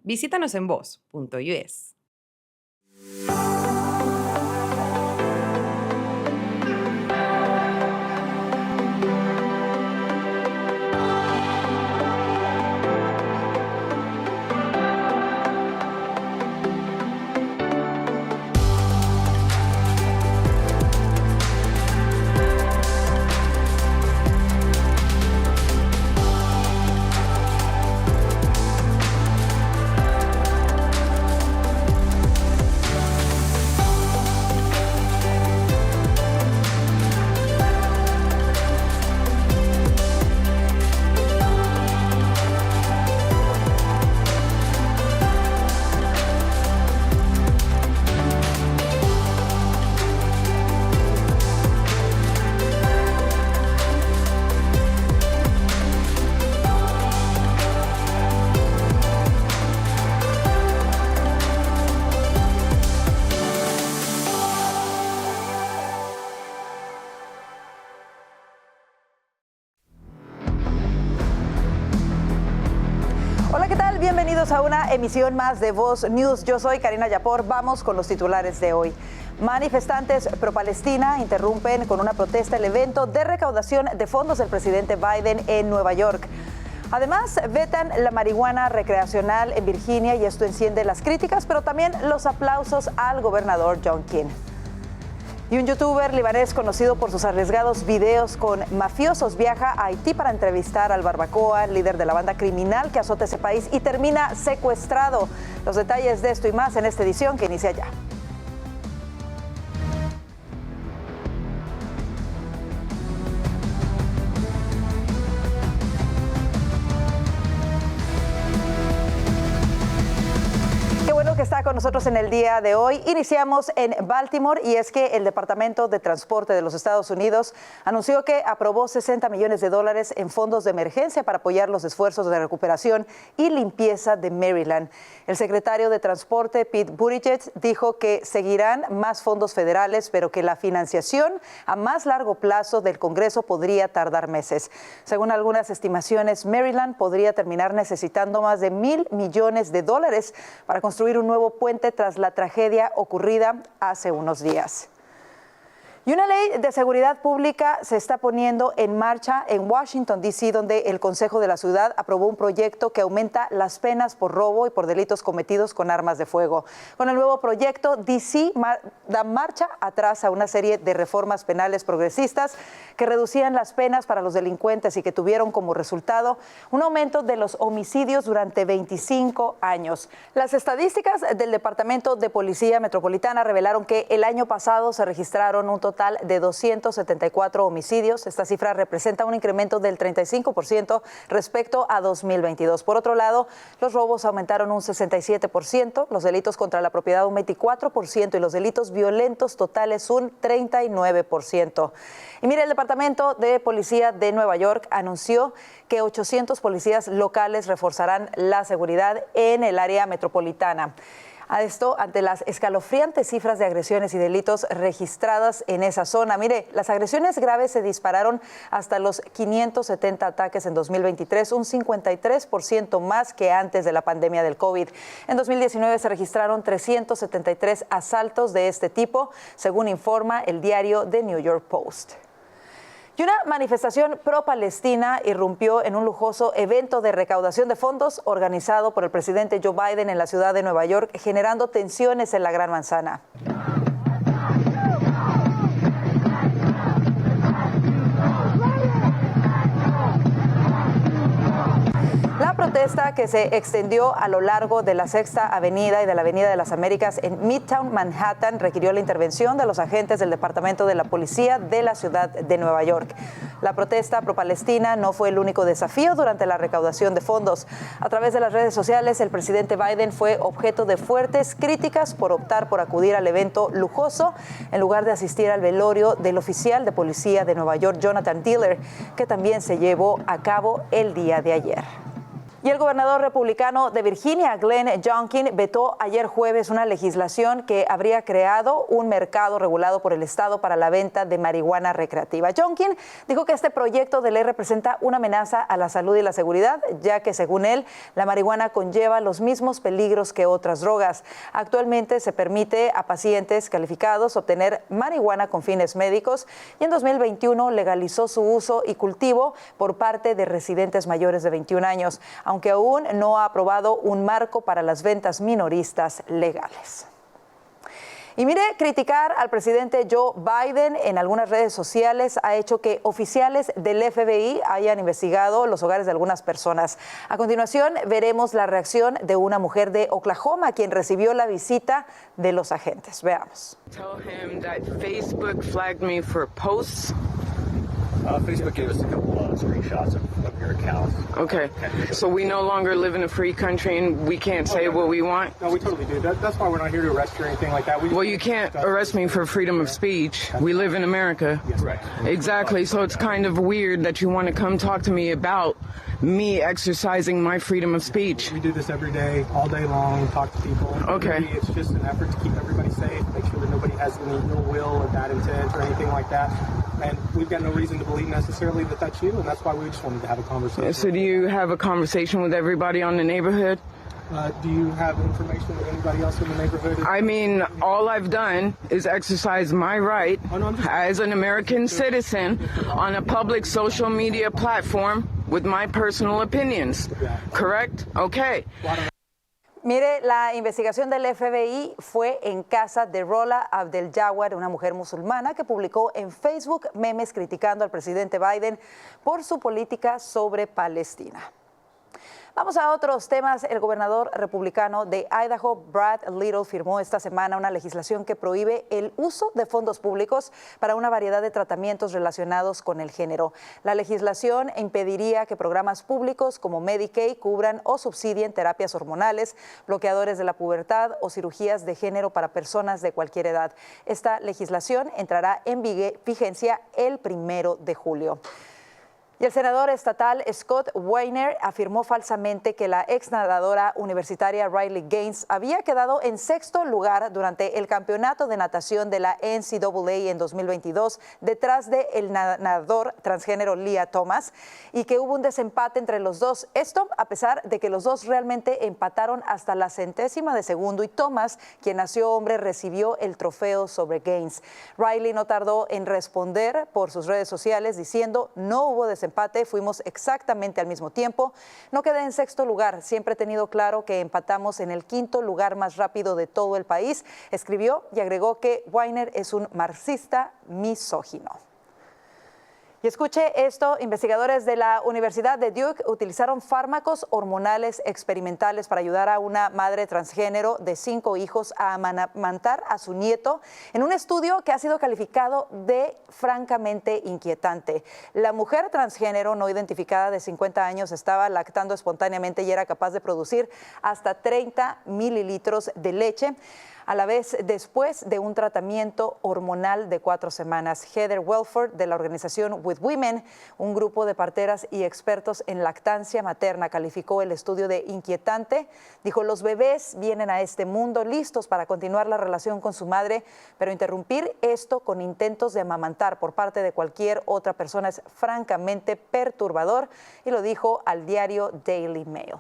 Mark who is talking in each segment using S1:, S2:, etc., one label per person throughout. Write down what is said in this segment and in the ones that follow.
S1: Visítanos en voz.us.
S2: Hola, ¿qué tal? Bienvenidos a una emisión más de Voz News. Yo soy Karina Yapor. Vamos con los titulares de hoy. Manifestantes pro-Palestina interrumpen con una protesta el evento de recaudación de fondos del presidente Biden en Nueva York. Además, vetan la marihuana recreacional en Virginia y esto enciende las críticas, pero también los aplausos al gobernador John King. Y un youtuber libanés conocido por sus arriesgados videos con mafiosos viaja a Haití para entrevistar al Barbacoa, líder de la banda criminal que azota ese país y termina secuestrado. Los detalles de esto y más en esta edición que inicia ya. Que está con nosotros en el día de hoy. Iniciamos en Baltimore y es que el Departamento de Transporte de los Estados Unidos anunció que aprobó $60 millones en fondos de emergencia para apoyar los esfuerzos de recuperación y limpieza de Maryland. El secretario de Transporte, Pete Buttigieg, dijo que seguirán más fondos federales, pero que la financiación a más largo plazo del Congreso podría tardar meses. Según algunas estimaciones, Maryland podría terminar necesitando más de $1,000 millones para construir un nuevo puente tras la tragedia ocurrida hace unos días. Y una ley de seguridad pública se está poniendo en marcha en Washington, D.C., donde el Consejo de la Ciudad aprobó un proyecto que aumenta las penas por robo y por delitos cometidos con armas de fuego. Con el nuevo proyecto, D.C. da marcha atrás a una serie de reformas penales progresistas que reducían las penas para los delincuentes y que tuvieron como resultado un aumento de los homicidios durante 25 años. Las estadísticas del Departamento de Policía Metropolitana revelaron que el año pasado se registraron un total de 274 homicidios. Esta cifra representa un incremento del 35% respecto a 2022. Por otro lado, los robos aumentaron un 67%, los delitos contra la propiedad un 24% y los delitos violentos totales un 39%. Y mire, el Departamento de Policía de Nueva York anunció que 800 policías locales reforzarán la seguridad en el área metropolitana. A esto ante las escalofriantes cifras de agresiones y delitos registradas en esa zona. Mire, las agresiones graves se dispararon hasta los 570 ataques en 2023, un 53% más que antes de la pandemia del COVID. En 2019 se registraron 373 asaltos de este tipo, según informa el diario The New York Post. Y una manifestación pro-Palestina irrumpió en un lujoso evento de recaudación de fondos organizado por el presidente Joe Biden en la ciudad de Nueva York, generando tensiones en la Gran Manzana. La protesta, que se extendió a lo largo de la Sexta Avenida y de la Avenida de las Américas en Midtown Manhattan, requirió la intervención de los agentes del Departamento de la Policía de la ciudad de Nueva York. La protesta pro-Palestina no fue el único desafío durante la recaudación de fondos. A través de las redes sociales, el presidente Biden fue objeto de fuertes críticas por optar por acudir al evento lujoso en lugar de asistir al velorio del oficial de policía de Nueva York, Jonathan Diller, que también se llevó a cabo el día de ayer. Y el gobernador republicano de Virginia, Glenn Youngkin, vetó ayer jueves una legislación que habría creado un mercado regulado por el Estado para la venta de marihuana recreativa. Youngkin dijo que este proyecto de ley representa una amenaza a la salud y la seguridad, ya que, según él, la marihuana conlleva los mismos peligros que otras drogas. Actualmente se permite a pacientes calificados obtener marihuana con fines médicos y en 2021 legalizó su uso y cultivo por parte de residentes mayores de 21 años. Aunque aún no ha aprobado un marco para las ventas minoristas legales. Y mire, criticar al presidente Joe Biden en algunas redes sociales ha hecho que oficiales del FBI hayan investigado los hogares de algunas personas. A continuación, veremos la reacción de una mujer de Oklahoma, quien recibió la visita de los agentes. Veamos.
S3: Tell him that Facebook flagged me for posts.
S4: Facebook gave us a couple screenshots of your account.
S3: Okay, so we no longer live in a free country and we can't say what we want?
S4: No, we totally do. That's why we're not here to arrest you or anything like that.
S3: Well, you can't arrest me for freedom of speech. We live in America.
S4: Yes, right.
S3: Exactly, so it's kind of weird that you want to come talk to me about me exercising my freedom of speech.
S4: We do this every day, all day long, talk to people.
S3: Okay.
S4: Really, it's just an effort to keep everybody safe, make sure that nobody has any ill will or bad intent or anything like that. And we've got no reason to believe necessarily that that's you, and that's why we just wanted to have a conversation.
S3: So do you have a conversation with everybody on the neighborhood?
S4: Do you have information with anybody else in the neighborhood?
S3: I mean, all I've done is exercise my right as an American citizen on a public social media platform with my personal opinions. Correct? Okay.
S2: Mire, la investigación del FBI fue en casa de Rola Abdeljawad, una mujer musulmana que publicó en Facebook memes criticando al presidente Biden por su política sobre Palestina. Vamos a otros temas. El gobernador republicano de Idaho, Brad Little, firmó esta semana una legislación que prohíbe el uso de fondos públicos para una variedad de tratamientos relacionados con el género. La legislación impediría que programas públicos como Medicaid cubran o subsidien terapias hormonales, bloqueadores de la pubertad o cirugías de género para personas de cualquier edad. Esta legislación entrará en vigencia el 1 de julio. Y el senador estatal Scott Weiner afirmó falsamente que la ex nadadora universitaria Riley Gaines había quedado en 6º lugar durante el campeonato de natación de la NCAA en 2022 detrás del nadador transgénero Lia Thomas y que hubo un desempate entre los dos. Esto a pesar de que los dos realmente empataron hasta la centésima de segundo y Thomas, quien nació hombre, recibió el trofeo sobre Gaines. Riley no tardó en responder por sus redes sociales diciendo: no hubo desempate, fuimos exactamente al mismo tiempo. No quedé en 6º lugar, siempre he tenido claro que empatamos en el 5º lugar más rápido de todo el país, escribió y agregó que Weiner es un marxista misógino. Y escuche esto, investigadores de la Universidad de Duke utilizaron fármacos hormonales experimentales para ayudar a una madre transgénero de 5 hijos a amamantar a su nieto en un estudio que ha sido calificado de francamente inquietante. La mujer transgénero no identificada de 50 años estaba lactando espontáneamente y era capaz de producir hasta 30 mililitros de leche a la vez después de un tratamiento hormonal de 4 semanas. Heather Welford, de la organización With Women, un grupo de parteras y expertos en lactancia materna, calificó el estudio de inquietante. Dijo: los bebés vienen a este mundo listos para continuar la relación con su madre, pero interrumpir esto con intentos de amamantar por parte de cualquier otra persona es francamente perturbador, y lo dijo al diario Daily Mail.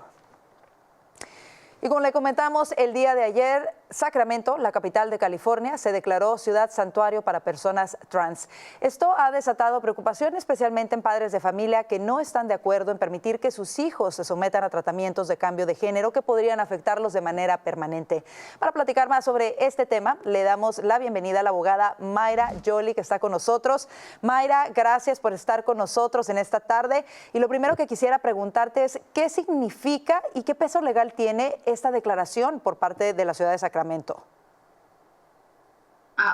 S2: Y como le comentamos, el día de ayer, Sacramento, la capital de California, se declaró ciudad santuario para personas trans. Esto ha desatado preocupación, especialmente en padres de familia que no están de acuerdo en permitir que sus hijos se sometan a tratamientos de cambio de género que podrían afectarlos de manera permanente. Para platicar más sobre este tema, le damos la bienvenida a la abogada Mayra Joly, que está con nosotros. Mayra, gracias por estar con nosotros en esta tarde. Y lo primero que quisiera preguntarte es, ¿qué significa y qué peso legal tiene esta declaración por parte de la ciudad de Sacramento?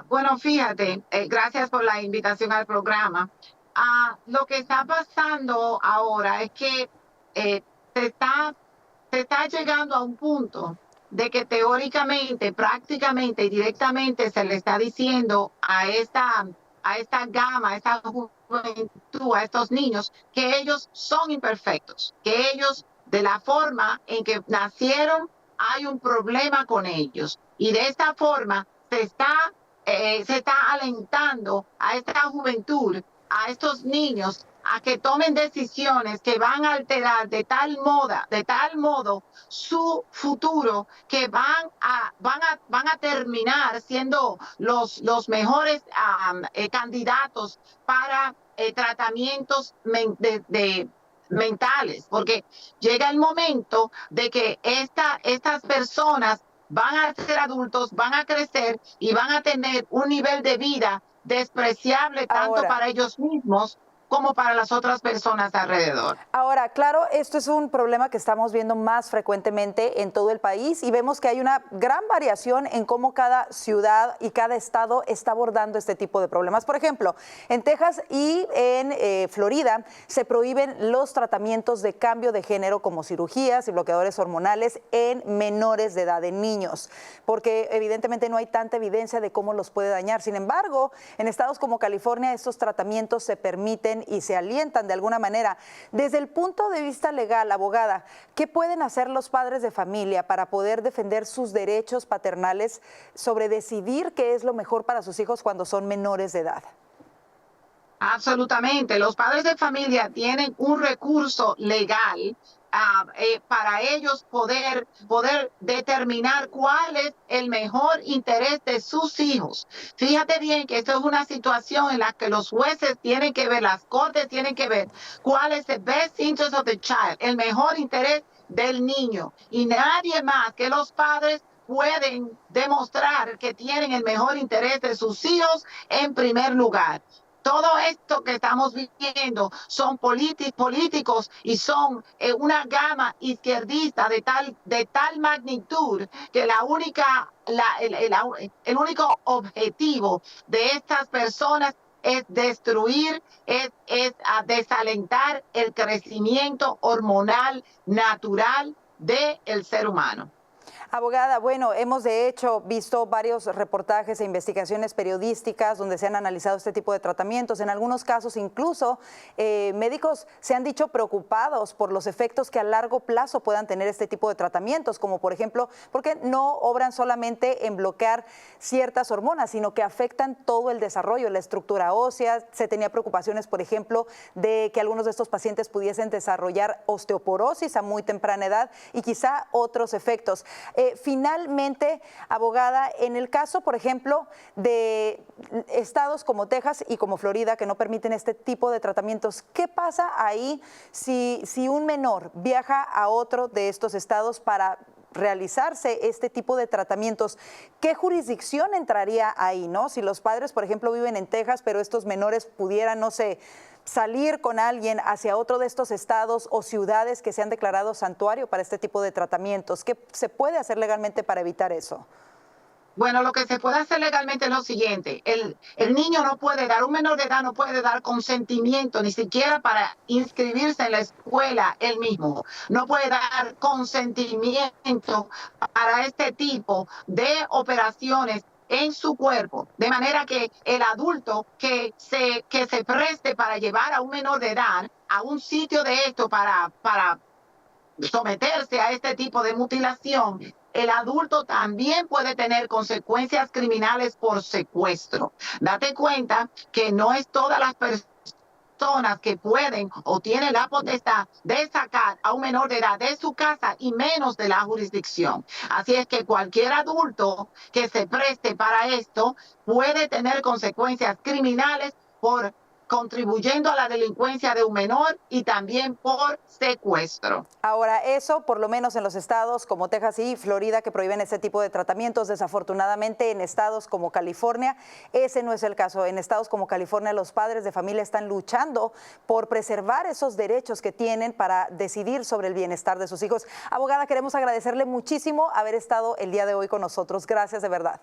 S5: Bueno, fíjate, gracias por la invitación al programa. Lo que está pasando ahora es que se está llegando a un punto de que teóricamente, prácticamente y directamente se le está diciendo a esta gama, a esta juventud, a estos niños, que ellos son imperfectos, que ellos de la forma en que nacieron, hay un problema con ellos. Y de esta forma se está alentando a esta juventud, a estos niños, a que tomen decisiones que van a alterar de tal modo su futuro, que van a terminar siendo los mejores candidatos para tratamientos mentales, porque llega el momento de que estas personas van a ser adultos, van a crecer y van a tener un nivel de vida despreciable tanto para ellos mismos como para las otras personas alrededor.
S2: Ahora, claro, esto es un problema que estamos viendo más frecuentemente en todo el país y vemos que hay una gran variación en cómo cada ciudad y cada estado está abordando este tipo de problemas. Por ejemplo, en Texas y en Florida se prohíben los tratamientos de cambio de género como cirugías y bloqueadores hormonales en menores de edad, en niños, porque evidentemente no hay tanta evidencia de cómo los puede dañar. Sin embargo, en estados como California estos tratamientos se permiten y se alientan de alguna manera. Desde el punto de vista legal, abogada, ¿qué pueden hacer los padres de familia para poder defender sus derechos paternales sobre decidir qué es lo mejor para sus hijos cuando son menores de edad?
S5: Absolutamente. Los padres de familia tienen un recurso legal para ellos poder determinar cuál es el mejor interés de sus hijos. Fíjate bien que esto es una situación en la que los jueces tienen que ver, las cortes tienen que ver cuál es el best interest of the child, el mejor interés del niño. Y nadie más que los padres pueden demostrar que tienen el mejor interés de sus hijos en primer lugar. Todo esto que estamos viviendo son políticos y son una gama izquierdista de tal magnitud que el único objetivo de estas personas es destruir, es desalentar el crecimiento hormonal natural del ser humano.
S2: Abogada, bueno, hemos de hecho visto varios reportajes e investigaciones periodísticas donde se han analizado este tipo de tratamientos. En algunos casos incluso médicos se han dicho preocupados por los efectos que a largo plazo puedan tener este tipo de tratamientos, como por ejemplo, porque no obran solamente en bloquear ciertas hormonas, sino que afectan todo el desarrollo, la estructura ósea. Se tenía preocupaciones, por ejemplo, de que algunos de estos pacientes pudiesen desarrollar osteoporosis a muy temprana edad y quizá otros efectos. Finalmente, abogada, en el caso, por ejemplo, de estados como Texas y como Florida que no permiten este tipo de tratamientos, ¿qué pasa ahí si un menor viaja a otro de estos estados para realizarse este tipo de tratamientos? ¿Qué jurisdicción entraría ahí, no? Si los padres, por ejemplo, viven en Texas, pero estos menores pudieran, no sé, salir con alguien hacia otro de estos estados o ciudades que se han declarado santuario para este tipo de tratamientos. ¿Qué se puede hacer legalmente para evitar eso?
S5: Bueno, lo que se puede hacer legalmente es lo siguiente. El niño no puede dar, un menor de edad no puede dar consentimiento ni siquiera para inscribirse en la escuela él mismo. No puede dar consentimiento para este tipo de operaciones en su cuerpo, de manera que el adulto que se preste para llevar a un menor de edad a un sitio de esto para someterse a este tipo de mutilación, el adulto también puede tener consecuencias criminales por secuestro. Date cuenta que no es todas las personas que pueden o tienen la potestad de sacar a un menor de edad de su casa y menos de la jurisdicción. Así es que cualquier adulto que se preste para esto puede tener consecuencias criminales por contribuyendo a la delincuencia de un menor y también por secuestro.
S2: Ahora, eso por lo menos en los estados como Texas y Florida que prohíben ese tipo de tratamientos. Desafortunadamente en estados como California ese no es el caso. En estados como California los padres de familia están luchando por preservar esos derechos que tienen para decidir sobre el bienestar de sus hijos. Abogada, queremos agradecerle muchísimo haber estado el día de hoy con nosotros. Gracias de verdad.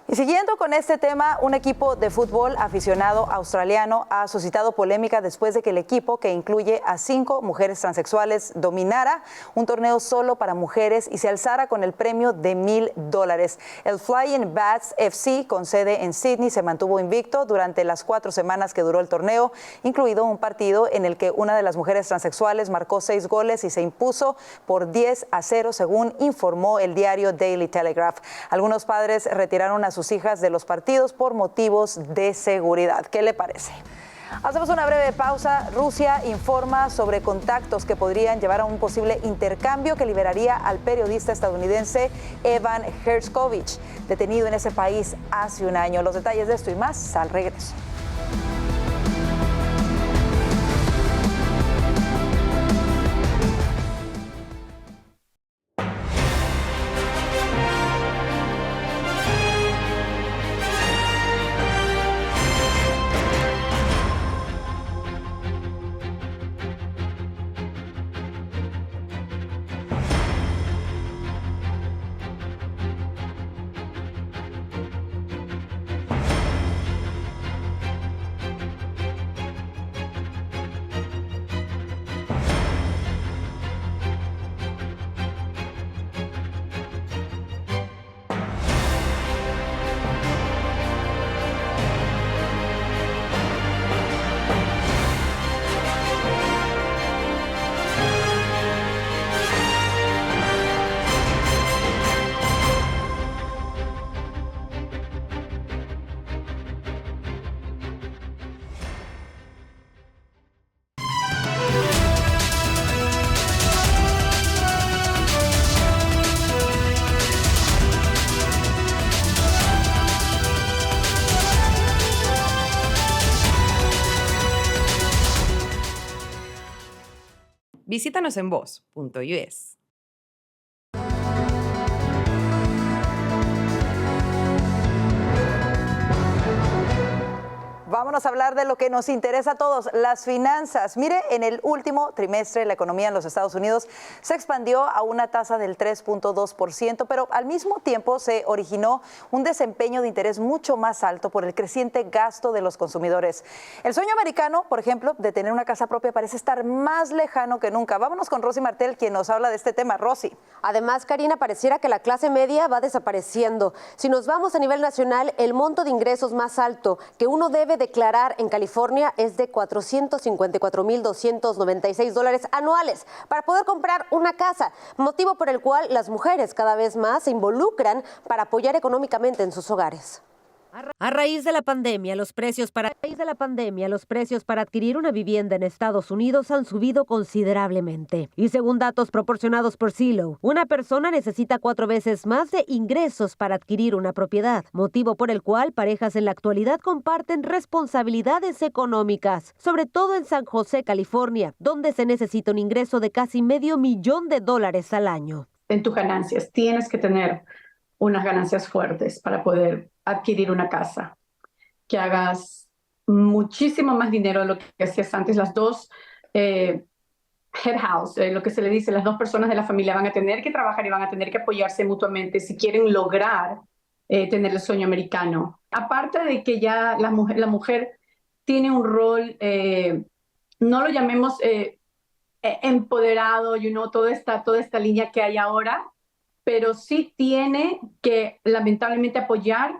S2: Y siguiendo con este tema, un equipo de fútbol aficionado australiano ha suscitado polémica después de que el equipo, que incluye a 5 mujeres transexuales, dominara un torneo solo para mujeres y se alzara con el premio de $1,000. El Flying Bats FC, con sede en Sydney, se mantuvo invicto durante las 4 semanas que duró el torneo, incluido un partido en el que una de las mujeres transexuales marcó 6 goles y se impuso por 10-0, según informó el diario Daily Telegraph. Algunos padres retiraron a sus hijas de los partidos por motivos de seguridad. ¿Qué le parece? Hacemos una breve pausa. Rusia informa sobre contactos que podrían llevar a un posible intercambio que liberaría al periodista estadounidense Evan Gershkovich, detenido en ese país hace un año. Los detalles de esto y más al regreso.
S1: Visítanos en voz.us.
S2: Vámonos a hablar de lo que nos interesa a todos, las finanzas. Mire, en el último trimestre la economía en los Estados Unidos se expandió a una tasa del 3.2%, pero al mismo tiempo se originó un desempeño de interés mucho más alto por el creciente gasto de los consumidores. El sueño americano, por ejemplo, de tener una casa propia parece estar más lejano que nunca. Vámonos con Rosy Martel, quien nos habla de este tema. Rosy.
S6: Además, Karina, pareciera que la clase media va desapareciendo. Si nos vamos a nivel nacional, el monto de ingresos más alto que uno debe declarar en California es de $454,296 anuales para poder comprar una casa, motivo por el cual las mujeres cada vez más se involucran para apoyar económicamente en sus hogares.
S7: A raíz de la pandemia, los precios para adquirir una vivienda en Estados Unidos han subido considerablemente. Y según datos proporcionados por Zillow, una persona necesita 4 veces más de ingresos para adquirir una propiedad, motivo por el cual parejas en la actualidad comparten responsabilidades económicas, sobre todo en San José, California, donde se necesita un ingreso de casi $500,000 al año.
S8: En tus ganancias tienes que tener unas ganancias fuertes para poder adquirir una casa, que hagas muchísimo más dinero de lo que hacías antes. Las dos head house, lo que se le dice, las 2 personas de la familia van a tener que trabajar y van a tener que apoyarse mutuamente si quieren lograr tener el sueño americano. Aparte de que ya la mujer tiene un rol, no lo llamemos empoderado, toda esta línea que hay ahora, pero sí tiene que lamentablemente apoyar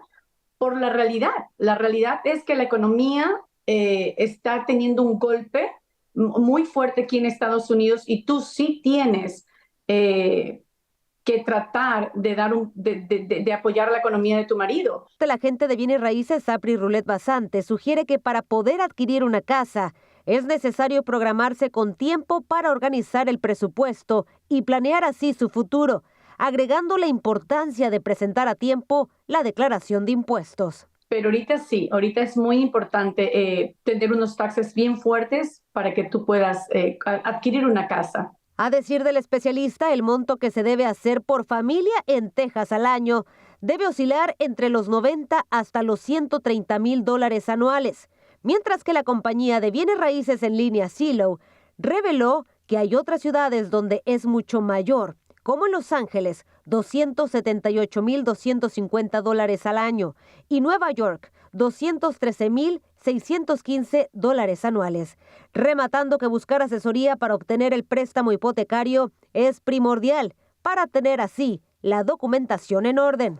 S8: por la realidad. La realidad es que la economía está teniendo un golpe muy fuerte aquí en Estados Unidos y tú sí tienes que tratar de apoyar la economía de tu marido.
S7: El agente de bienes raíces Sapri Roulette Basante sugiere que para poder adquirir una casa es necesario programarse con tiempo para organizar el presupuesto y planear así su futuro, agregando la importancia de presentar a tiempo la declaración de impuestos.
S8: Pero ahorita es muy importante tener unos taxes bien fuertes para que tú puedas adquirir una casa.
S7: A decir del especialista, el monto que se debe hacer por familia en Texas al año debe oscilar entre los $90 hasta los $130,000 anuales, mientras que la compañía de bienes raíces en línea Zillow reveló que hay otras ciudades donde es mucho mayor, como en Los Ángeles, $278,250 al año, y Nueva York, $213,615 anuales. Rematando que buscar asesoría para obtener el préstamo hipotecario es primordial para tener así la documentación en orden.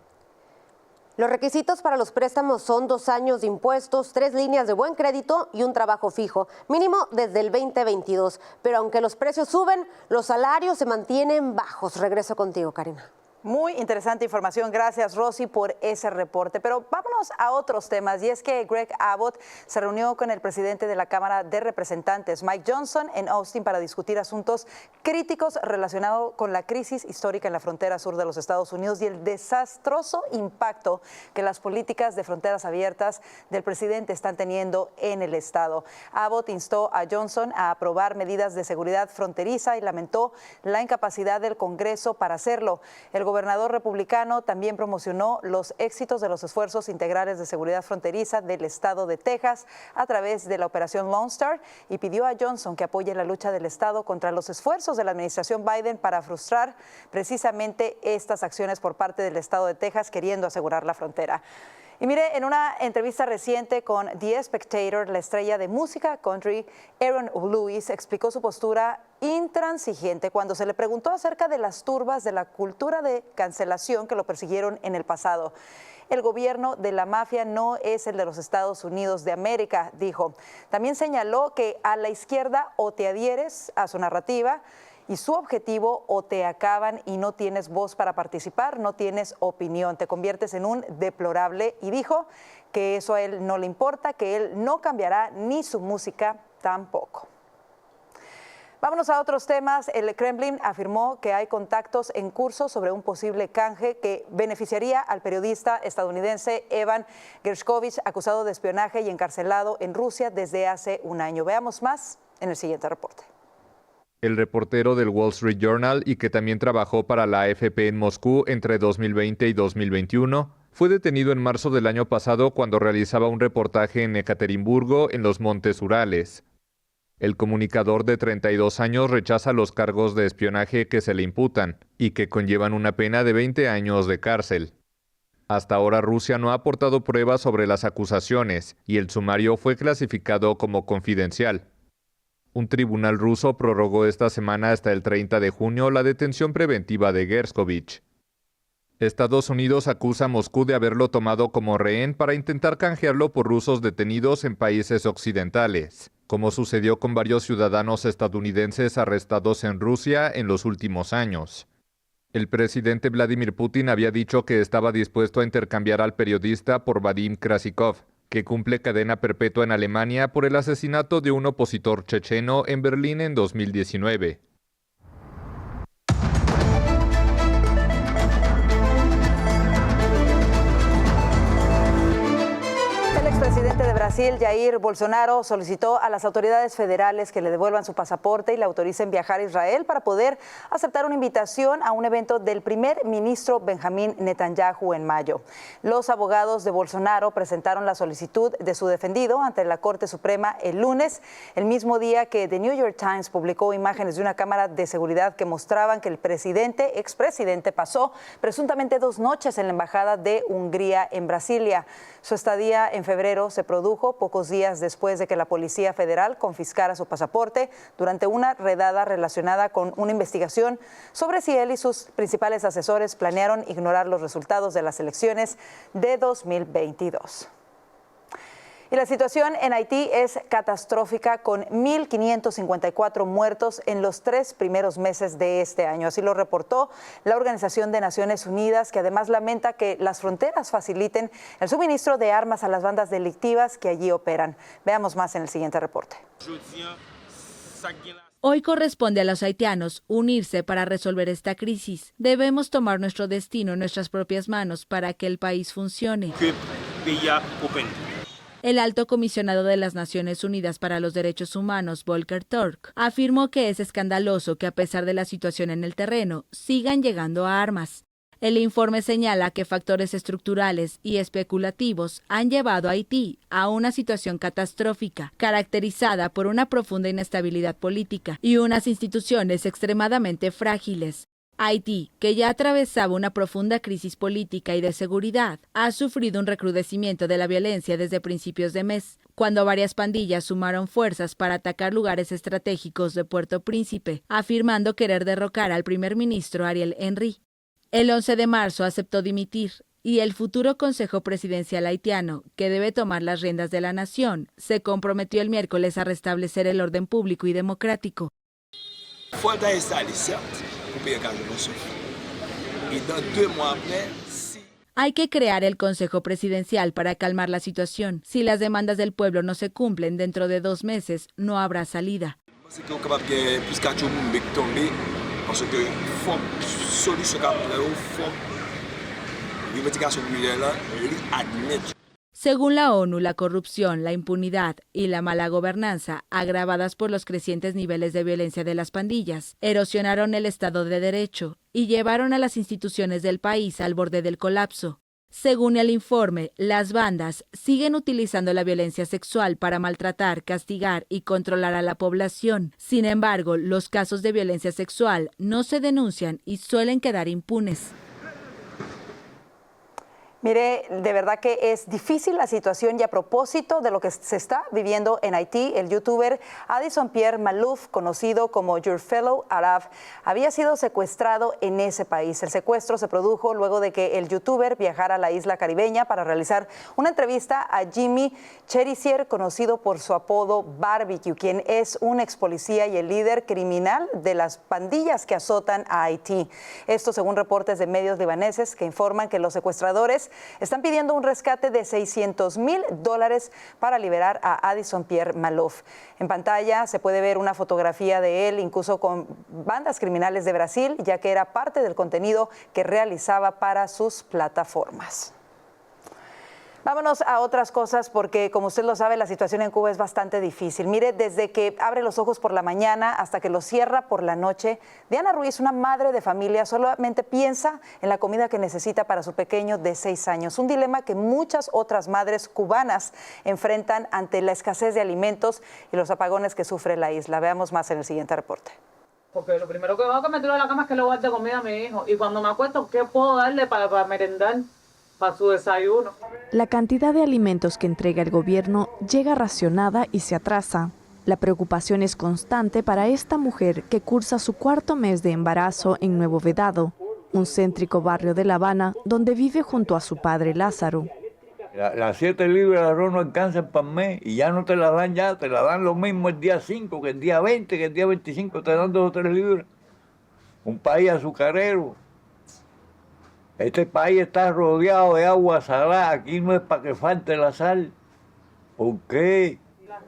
S6: Los requisitos para los préstamos son 2 años de impuestos, 3 líneas de buen crédito y un trabajo fijo, mínimo desde el 2022. Pero aunque los precios suben, los salarios se mantienen bajos. Regreso contigo, Karina.
S2: Muy interesante información. Gracias, Rosy, por ese reporte. Pero vámonos a otros temas. Y es que Greg Abbott se reunió con el presidente de la Cámara de Representantes, Mike Johnson, en Austin para discutir asuntos críticos relacionados con la crisis histórica en la frontera sur de los Estados Unidos y el desastroso impacto que las políticas de fronteras abiertas del presidente están teniendo en el estado. Abbott instó a Johnson a aprobar medidas de seguridad fronteriza y lamentó la incapacidad del Congreso para hacerlo. El gobernador republicano también promocionó los éxitos de los esfuerzos integrales de seguridad fronteriza del estado de Texas a través de la operación Lone Star y pidió a Johnson que apoye la lucha del estado contra los esfuerzos de la administración Biden para frustrar precisamente estas acciones por parte del estado de Texas queriendo asegurar la frontera. Y mire, en una entrevista reciente con The Spectator, la estrella de música country Aaron Lewis explicó su postura intransigente cuando se le preguntó acerca de las turbas de la cultura de cancelación que lo persiguieron en el pasado. El gobierno de la mafia no es el de los Estados Unidos de América, dijo. También señaló que a la izquierda o te adhieres a su narrativa y su objetivo o te acaban y no tienes voz para participar, no tienes opinión, te conviertes en un deplorable y dijo que eso a él no le importa, que él no cambiará ni su música tampoco. Vámonos a otros temas. El Kremlin afirmó que hay contactos en curso sobre un posible canje que beneficiaría al periodista estadounidense Evan Gershkovich, acusado de espionaje y encarcelado en Rusia desde hace un año. Veamos más en el siguiente reporte.
S9: El reportero del Wall Street Journal y que también trabajó para la AFP en Moscú entre 2020 y 2021, fue detenido en marzo del año pasado cuando realizaba un reportaje en Ekaterimburgo, en los Montes Urales. El comunicador de 32 años rechaza los cargos de espionaje que se le imputan y que conllevan una pena de 20 años de cárcel. Hasta ahora Rusia no ha aportado pruebas sobre las acusaciones y el sumario fue clasificado como confidencial. Un tribunal ruso prorrogó esta semana hasta el 30 de junio la detención preventiva de Gershkovich. Estados Unidos acusa a Moscú de haberlo tomado como rehén para intentar canjearlo por rusos detenidos en países occidentales, como sucedió con varios ciudadanos estadounidenses arrestados en Rusia en los últimos años. El presidente Vladimir Putin había dicho que estaba dispuesto a intercambiar al periodista por Vadim Krasikov, que cumple cadena perpetua en Alemania por el asesinato de un opositor checheno en Berlín en 2019.
S2: El expresidente de Brasil, Jair Bolsonaro, solicitó a las autoridades federales que le devuelvan su pasaporte y le autoricen viajar a Israel para poder aceptar una invitación a un evento del primer ministro Benjamín Netanyahu en mayo. Los abogados de Bolsonaro presentaron la solicitud de su defendido ante la Corte Suprema el lunes, el mismo día que The New York Times publicó imágenes de una cámara de seguridad que mostraban que el expresidente pasó presuntamente 2 noches en la Embajada de Hungría en Brasilia. Su estadía en febrero se produjo pocos días después de que la Policía Federal confiscara su pasaporte durante una redada relacionada con una investigación sobre si él y sus principales asesores planearon ignorar los resultados de las elecciones de 2022. Y la situación en Haití es catastrófica, con 1.554 muertos en los 3 primeros meses de este año. Así lo reportó la Organización de Naciones Unidas, que además lamenta que las fronteras faciliten el suministro de armas a las bandas delictivas que allí operan. Veamos más en el siguiente reporte.
S10: Hoy corresponde a los haitianos unirse para resolver esta crisis. Debemos tomar nuestro destino en nuestras propias manos para que el país funcione. El alto comisionado de las Naciones Unidas para los Derechos Humanos, Volker Turk, afirmó que es escandaloso que a pesar de la situación en el terreno, sigan llegando armas. El informe señala que factores estructurales y especulativos han llevado a Haití a una situación catastrófica, caracterizada por una profunda inestabilidad política y unas instituciones extremadamente frágiles. Haití, que ya atravesaba una profunda crisis política y de seguridad, ha sufrido un recrudecimiento de la violencia desde principios de mes, cuando varias pandillas sumaron fuerzas para atacar lugares estratégicos de Puerto Príncipe, afirmando querer derrocar al primer ministro Ariel Henry. El 11 de marzo aceptó dimitir, y el futuro Consejo Presidencial haitiano, que debe tomar las riendas de la nación, se comprometió el miércoles a restablecer el orden público y democrático. Hay que crear el Consejo Presidencial para calmar la situación. Si las demandas del pueblo no se cumplen dentro de 2 meses, no habrá salida. Según la ONU, la corrupción, la impunidad y la mala gobernanza, agravadas por los crecientes niveles de violencia de las pandillas, erosionaron el Estado de Derecho y llevaron a las instituciones del país al borde del colapso. Según el informe, las bandas siguen utilizando la violencia sexual para maltratar, castigar y controlar a la población. Sin embargo, los casos de violencia sexual no se denuncian y suelen quedar impunes.
S2: Mire, de verdad que es difícil la situación y a propósito de lo que se está viviendo en Haití, el youtuber Addison Pierre Malouf, conocido como Your Fellow Arab, había sido secuestrado en ese país. El secuestro se produjo luego de que el youtuber viajara a la isla caribeña para realizar una entrevista a Jimmy Cherisier, conocido por su apodo Barbecue, quien es un ex policía y el líder criminal de las pandillas que azotan a Haití. Esto según reportes de medios libaneses que informan que los secuestradores están pidiendo un rescate de $600,000 para liberar a Addison Pierre Malouf. En pantalla se puede ver una fotografía de él, incluso con bandas criminales de Brasil, ya que era parte del contenido que realizaba para sus plataformas. Vámonos a otras cosas porque, como usted lo sabe, la situación en Cuba es bastante difícil. Mire, desde que abre los ojos por la mañana hasta que los cierra por la noche, Diana Ruiz, una madre de familia, solamente piensa en la comida que necesita para su pequeño de 6 años. Un dilema que muchas otras madres cubanas enfrentan ante la escasez de alimentos y los apagones que sufre la isla. Veamos más en el siguiente reporte.
S11: Porque lo primero que hago que me tiro a la cama es que le voy a dar de comida a mi hijo. Y cuando me acuesto, ¿qué puedo darle para merendar? Para su desayuno.
S12: La cantidad de alimentos que entrega el gobierno llega racionada y se atrasa. La preocupación es constante para esta mujer que cursa su 4º mes de embarazo en Nuevo Vedado, un céntrico barrio de La Habana donde vive junto a su padre Lázaro.
S13: Las 7 libras de arroz no alcanzan para el mes y ya no te la dan ya, te la dan lo mismo el día 5 que el día 20, que el día 25, te dan 2 o 3 libras. Un país azucarero. Este país está rodeado de agua salada, aquí no es para que falte la sal. ¿Por qué?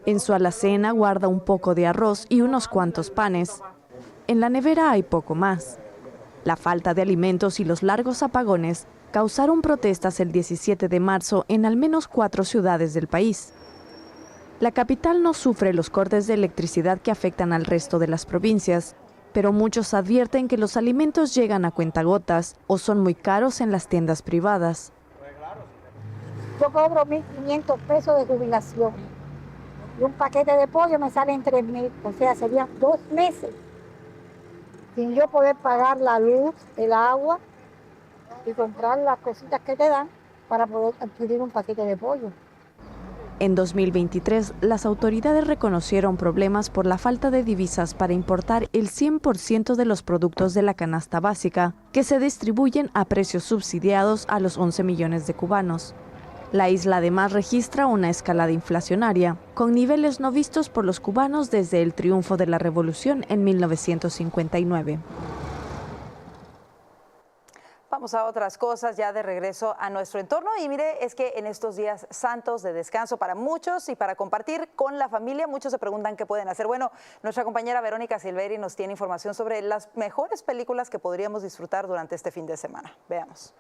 S12: En su alacena guarda un poco de arroz y unos cuantos panes. En la nevera hay poco más. La falta de alimentos y los largos apagones causaron protestas el 17 de marzo en al menos 4 ciudades del país. La capital no sufre los cortes de electricidad que afectan al resto de las provincias, pero muchos advierten que los alimentos llegan a cuentagotas o son muy caros en las tiendas privadas.
S14: Yo cobro 1.500 pesos de jubilación y un paquete de pollo me sale en 3.000, o sea, serían 2 meses sin yo poder pagar la luz, el agua y comprar las cositas que te dan para poder adquirir un paquete de pollo.
S12: En 2023, las autoridades reconocieron problemas por la falta de divisas para importar el 100% de los productos de la canasta básica, que se distribuyen a precios subsidiados a los 11 millones de cubanos. La isla además registra una escalada inflacionaria, con niveles no vistos por los cubanos desde el triunfo de la revolución en 1959.
S2: Vamos a otras cosas, ya de regreso a nuestro entorno. Y mire, es que en estos días santos de descanso para muchos y para compartir con la familia, muchos se preguntan qué pueden hacer. Bueno, nuestra compañera Verónica Silveri nos tiene información sobre las mejores películas que podríamos disfrutar durante este fin de semana. Veamos.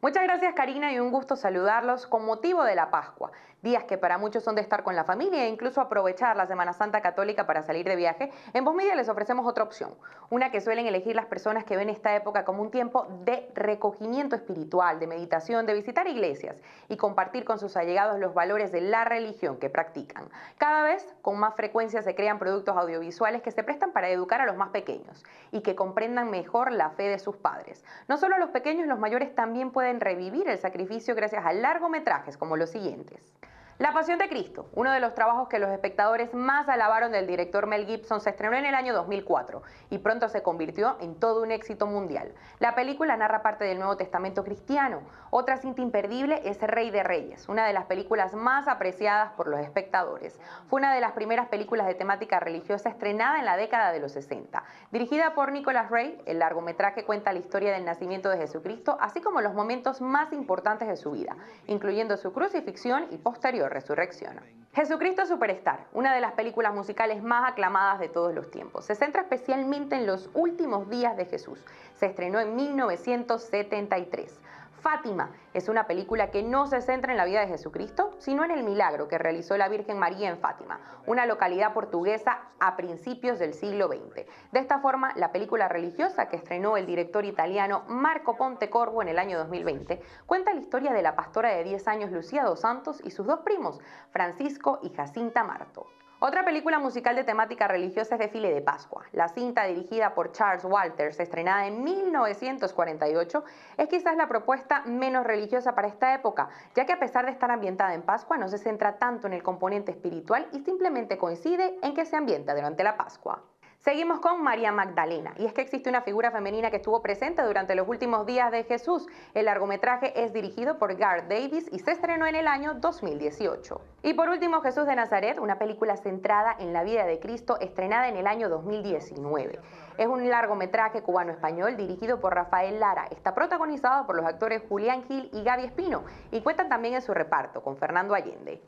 S15: Muchas gracias, Karina, y un gusto saludarlos con motivo de la Pascua. Días que para muchos son de estar con la familia e incluso aprovechar la Semana Santa Católica para salir de viaje. En Voz Media les ofrecemos otra opción, una que suelen elegir las personas que ven esta época como un tiempo de recogimiento espiritual, de meditación, de visitar iglesias y compartir con sus allegados los valores de la religión que practican. Cada vez con más frecuencia se crean productos audiovisuales que se prestan para educar a los más pequeños y que comprendan mejor la fe de sus padres. No solo los pequeños, los mayores también pueden revivir el sacrificio gracias a largometrajes como los siguientes. La Pasión de Cristo, uno de los trabajos que los espectadores más alabaron del director Mel Gibson, se estrenó en el año 2004 y pronto se convirtió en todo un éxito mundial. La película narra parte del Nuevo Testamento cristiano. Otra cinta imperdible es Rey de Reyes, una de las películas más apreciadas por los espectadores. Fue una de las primeras películas de temática religiosa estrenada en la década de los 60. Dirigida por Nicholas Ray, el largometraje cuenta la historia del nacimiento de Jesucristo, así como los momentos más importantes de su vida, incluyendo su crucifixión y posterior resurrección. Jesucristo Superstar, una de las películas musicales más aclamadas de todos los tiempos. Se centra especialmente en los últimos días de Jesús. Se estrenó en 1973. Fátima es una película que no se centra en la vida de Jesucristo, sino en el milagro que realizó la Virgen María en Fátima, una localidad portuguesa a principios del siglo XX. De esta forma, la película religiosa que estrenó el director italiano Marco Pontecorvo en el año 2020 cuenta la historia de la pastora de 10 años Lucía dos Santos y sus dos primos, Francisco y Jacinta Marto. Otra película musical de temática religiosa es Desfile de Pascua. La cinta, dirigida por Charles Walters, estrenada en 1948, es quizás la propuesta menos religiosa para esta época, ya que a pesar de estar ambientada en Pascua, no se centra tanto en el componente espiritual y simplemente coincide en que se ambienta durante la Pascua. Seguimos con María Magdalena, y es que existe una figura femenina que estuvo presente durante los últimos días de Jesús. El largometraje es dirigido por Garth Davis y se estrenó en el año 2018. Y por último, Jesús de Nazaret, una película centrada en la vida de Cristo, estrenada en el año 2019. Es un largometraje cubano-español dirigido por Rafael Lara. Está protagonizado por los actores Julián Gil y Gaby Espino, y cuentan también en su reparto con Fernando Allende.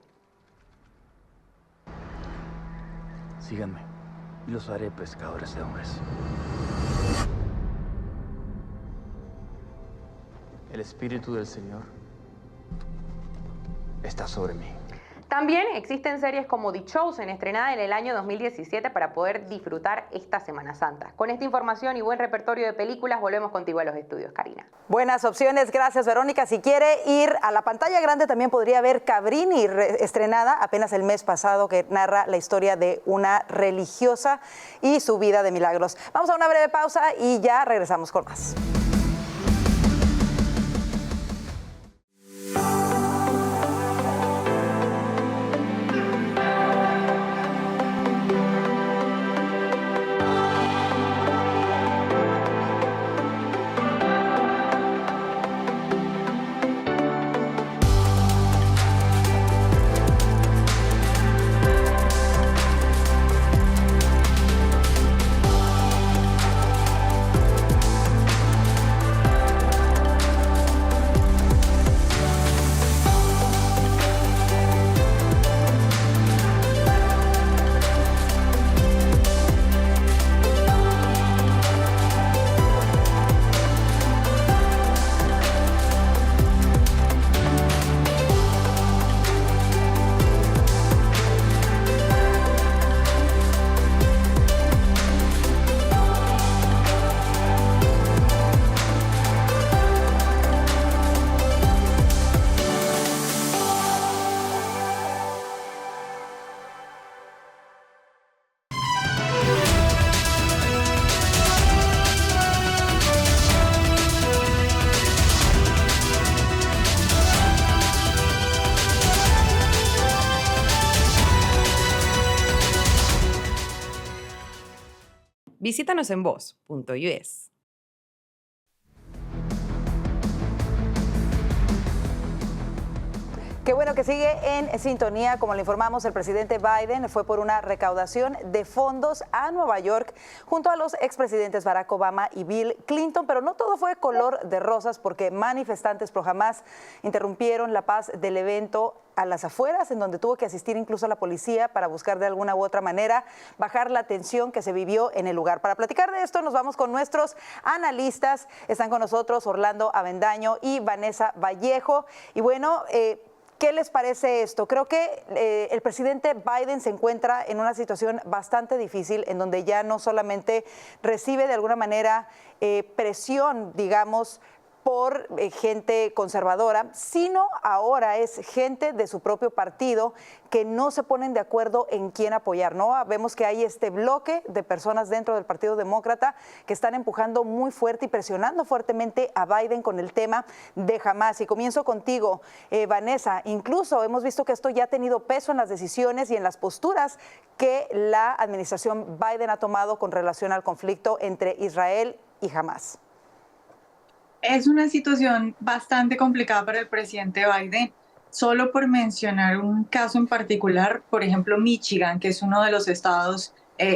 S16: Síganme y los haré pescadores de hombres. El Espíritu del Señor está sobre mí.
S15: También existen series como The Chosen, estrenada en el año 2017 para poder disfrutar esta Semana Santa. Con esta información y buen repertorio de películas, volvemos contigo a los estudios, Karina.
S2: Buenas opciones, gracias, Verónica. Si quiere ir a la pantalla grande, también podría ver Cabrini, estrenada apenas el mes pasado, que narra la historia de una religiosa y su vida de milagros. Vamos a una breve pausa y ya regresamos con más.
S1: Visítanos en voz.us.
S2: Qué bueno que sigue en sintonía. Como le informamos, el presidente Biden fue por una recaudación de fondos a Nueva York junto a los expresidentes Barack Obama y Bill Clinton, pero no todo fue color de rosas porque manifestantes pro Hamás interrumpieron la paz del evento a las afueras, en donde tuvo que asistir incluso la policía para buscar de alguna u otra manera bajar la tensión que se vivió en el lugar. Para platicar de esto nos vamos con nuestros analistas. Están con nosotros Orlando Avendaño y Vanessa Vallejo. Y bueno, ¿qué les parece esto? Creo que el presidente Biden se encuentra en una situación bastante difícil, en donde ya no solamente recibe de alguna manera presión, digamos, por gente conservadora, sino ahora es gente de su propio partido que no se ponen de acuerdo en quién apoyar, ¿no? Vemos que hay este bloque de personas dentro del Partido Demócrata que están empujando muy fuerte y presionando fuertemente a Biden con el tema de Hamás. Y comienzo contigo, Vanessa. Incluso hemos visto que esto ya ha tenido peso en las decisiones y en las posturas que la administración Biden ha tomado con relación al conflicto entre Israel y Hamás.
S17: Es una situación bastante complicada para el presidente Biden. Solo por mencionar un caso en particular, por ejemplo, Michigan, que es uno de los estados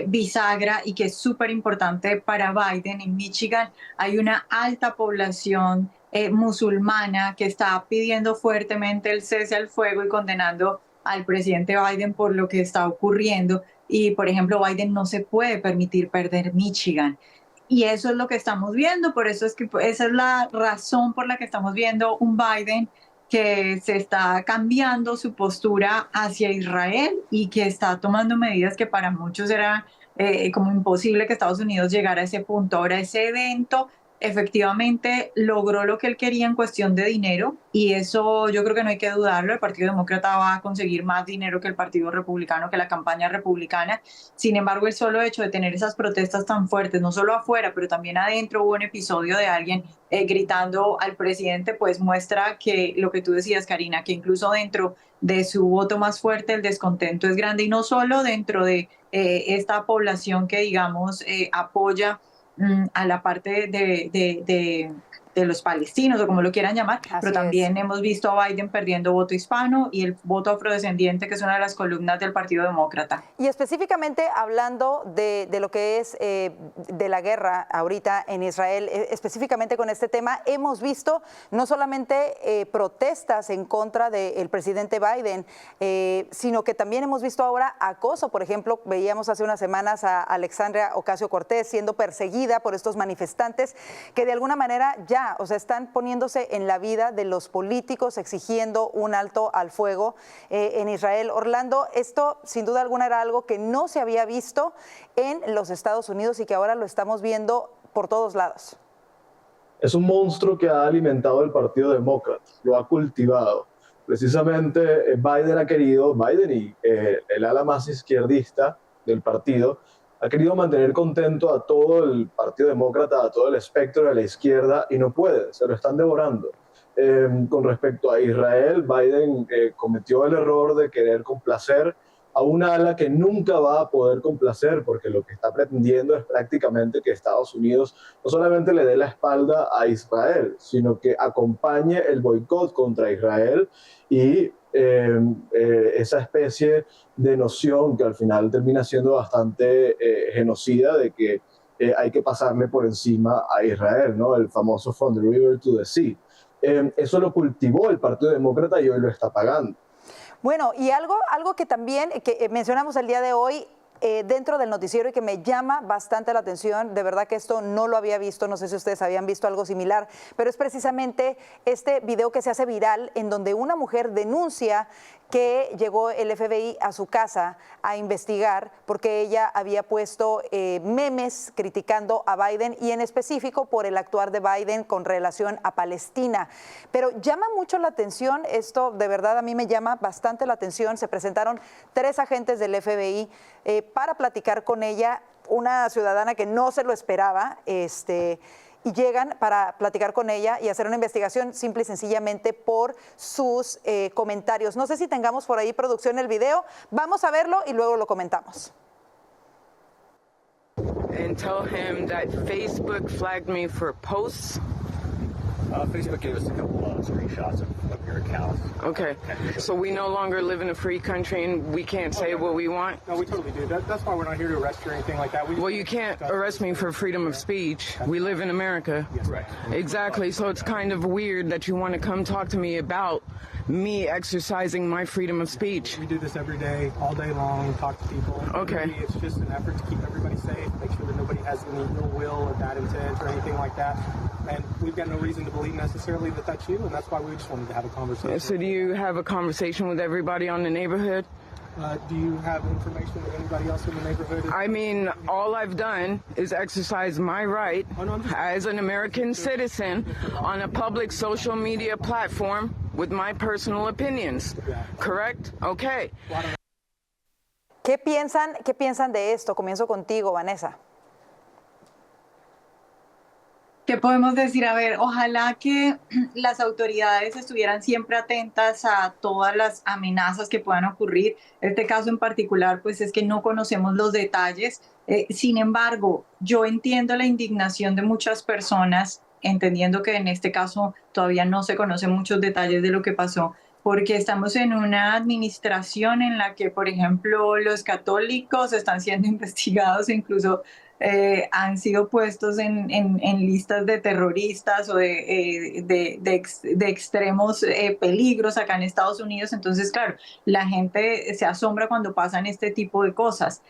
S17: bisagra y que es súper importante para Biden. En Michigan hay una alta población musulmana que está pidiendo fuertemente el cese al fuego y condenando al presidente Biden por lo que está ocurriendo. Y, por ejemplo, Biden no se puede permitir perder Michigan. Y eso es lo que estamos viendo, por eso es que esa es la razón por la que estamos viendo un Biden que se está cambiando su postura hacia Israel y que está tomando medidas que para muchos era como imposible que Estados Unidos llegara a ese punto. Ahora, ese evento efectivamente logró lo que él quería en cuestión de dinero y eso yo creo que no hay que dudarlo. El Partido Demócrata va a conseguir más dinero que el Partido Republicano, que la campaña republicana. Sin embargo, el solo hecho de tener esas protestas tan fuertes, no solo afuera, pero también adentro, hubo un episodio de alguien gritando al presidente, pues muestra que lo que tú decías, Karina, que incluso dentro de su voto más fuerte el descontento es grande y no solo dentro de esta población que, digamos, apoya a la parte de los palestinos o como lo quieran llamar, pero también hemos visto a Biden perdiendo voto hispano y el voto afrodescendiente, que es una de las columnas del Partido Demócrata.
S2: Y específicamente hablando de lo que es de la guerra ahorita en Israel, específicamente con este tema, hemos visto no solamente protestas en contra del presidente Biden, sino que también hemos visto ahora acoso. Por ejemplo, veíamos hace unas semanas a Alexandria Ocasio-Cortez siendo perseguida por estos manifestantes que de alguna manera ya, o sea, están poniéndose en la vida de los políticos, exigiendo un alto al fuego en Israel. Orlando, esto sin duda alguna era algo que no se había visto en los Estados Unidos y que ahora lo estamos viendo por todos lados.
S18: Es un monstruo que ha alimentado el Partido Demócrata, lo ha cultivado. Precisamente Biden y el ala más izquierdista del partido, ha querido mantener contento a todo el Partido Demócrata, a todo el espectro de la izquierda, y no puede, se lo están devorando. Con respecto a Israel, Biden cometió el error de querer complacer a un ala que nunca va a poder complacer, porque lo que está pretendiendo es prácticamente que Estados Unidos no solamente le dé la espalda a Israel, sino que acompañe el boicot contra Israel y esa especie de noción que al final termina siendo bastante genocida de que hay que pasarle por encima a Israel, ¿no? El famoso from the river to the sea. Eso lo cultivó el Partido Demócrata y hoy lo está pagando.
S2: Bueno, y algo que también que mencionamos el día de hoy dentro del noticiero y que me llama bastante la atención, de verdad que esto no lo había visto, no sé si ustedes habían visto algo similar, pero es precisamente este video que se hace viral en donde una mujer denuncia que llegó el FBI a su casa a investigar porque ella había puesto memes criticando a Biden y en específico por el actuar de Biden con relación a Palestina. Pero llama mucho la atención, esto de verdad a mí me llama bastante la atención. Se presentaron 3 agentes del FBI para platicar con ella, una ciudadana que no se lo esperaba, y llegan para platicar con ella y hacer una investigación simple y sencillamente por sus comentarios. No sé si tengamos por ahí producción el video, vamos a verlo y luego lo comentamos.
S3: And tell him that Facebook flagged me for posts
S19: Facebook gave us a couple screenshots of your account.
S3: Okay, so we no longer live in a free country and we can't say what we want?
S4: No, we totally do. That's why we're not here to arrest you or anything like that.
S3: Well, you can't arrest me for freedom of speech. We live in America.
S4: Yes, right.
S3: Exactly, so it's kind of weird that you want to come talk to me about me exercising my freedom of speech.
S4: We do this every day, all day long, talk to people.
S3: Okay.
S4: Really, it's just an effort to keep everybody safe, make sure that nobody has any ill will or bad intent or anything like that. And we've got no reason to believe necessarily that that's you, and that's why we just wanted to have a conversation.
S3: So do you have a conversation with everybody on the neighborhood?
S4: Do you have information with anybody else in the neighborhood?
S3: I mean, all I've done is exercise my right as an American citizen on a public social media platform with my personal opinions. Correct? Okay.
S2: ¿Qué piensan de esto? Comienzo contigo, Vanessa.
S17: ¿Qué podemos decir? A ver, ojalá que las autoridades estuvieran siempre atentas a todas las amenazas que puedan ocurrir. Este caso en particular, pues es que no conocemos los detalles. Sin embargo, yo entiendo la indignación de muchas personas, entendiendo que en este caso todavía no se conocen muchos detalles de lo que pasó, porque estamos en una administración en la que, por ejemplo, los católicos están siendo investigados e incluso han sido puestos en listas de terroristas o de extremos peligros acá en Estados Unidos. Entonces, claro, la gente se asombra cuando pasan este tipo de cosas.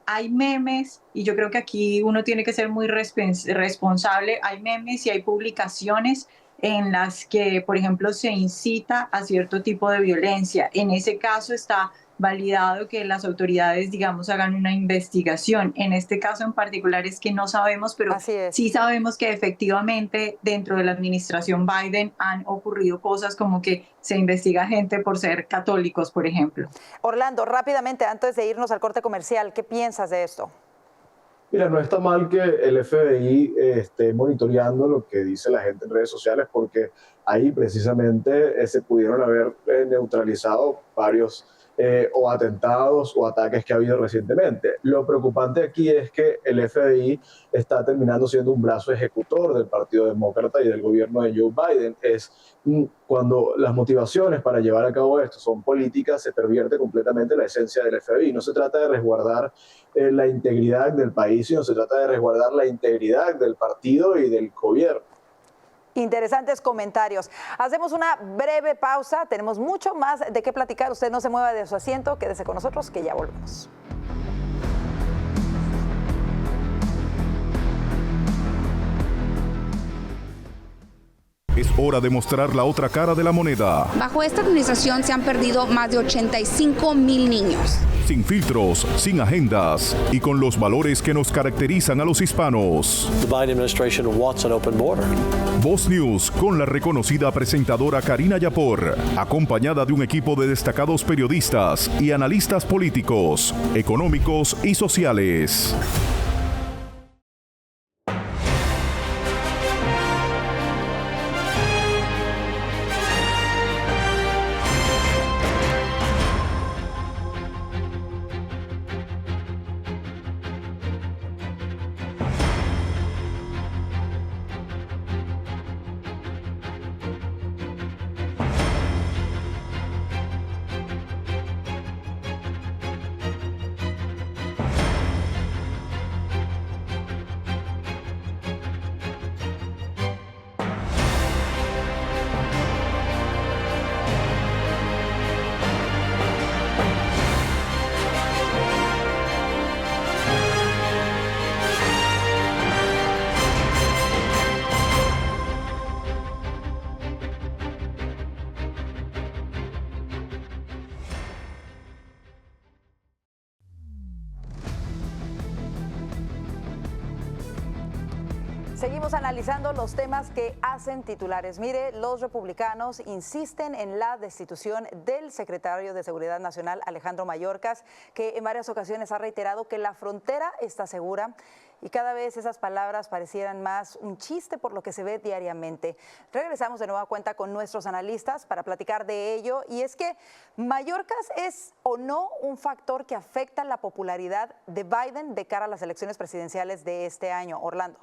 S17: Hay memes, y yo creo que aquí uno tiene que ser muy responsable. Hay memes y hay publicaciones en las que, por ejemplo, se incita a cierto tipo de violencia. En ese caso está validado que las autoridades, digamos, hagan una investigación. En este caso en particular es que no sabemos, pero sí sabemos que efectivamente dentro de la administración Biden han ocurrido cosas como que se investiga gente por ser católicos, por ejemplo.
S2: Orlando, rápidamente, antes de irnos al corte comercial, ¿qué piensas de esto?
S18: Mira, no está mal que el FBI esté monitoreando lo que dice la gente en redes sociales, porque ahí precisamente se pudieron haber neutralizado varios o atentados o ataques que ha habido recientemente. Lo preocupante aquí es que el FBI está terminando siendo un brazo ejecutor del Partido Demócrata y del gobierno de Joe Biden. Cuando las motivaciones para llevar a cabo esto son políticas, se pervierte completamente la esencia del FBI. No se trata de resguardar la integridad del país, sino se trata de resguardar la integridad del partido y del gobierno.
S2: Interesantes comentarios. Hacemos una breve pausa. Tenemos mucho más de qué platicar. Usted no se mueva de su asiento. Quédese con nosotros que ya volvemos.
S20: Es hora de mostrar la otra cara de la moneda.
S21: Bajo esta administración se han perdido más de 85,000 niños.
S20: Sin filtros, sin agendas y con los valores que nos caracterizan a los hispanos.
S22: The Biden administration wants an open border.
S20: Voz News con la reconocida presentadora Karina Yapor, acompañada de un equipo de destacados periodistas y analistas políticos, económicos y sociales.
S2: Seguimos analizando los temas que hacen titulares. Mire, los republicanos insisten en la destitución del secretario de Seguridad Nacional, Alejandro Mayorkas, que en varias ocasiones ha reiterado que la frontera está segura, y cada vez esas palabras parecieran más un chiste por lo que se ve diariamente. Regresamos de nueva cuenta con nuestros analistas para platicar de ello, y es que Mayorkas es o no un factor que afecta la popularidad de Biden de cara a las elecciones presidenciales de este año. Orlando.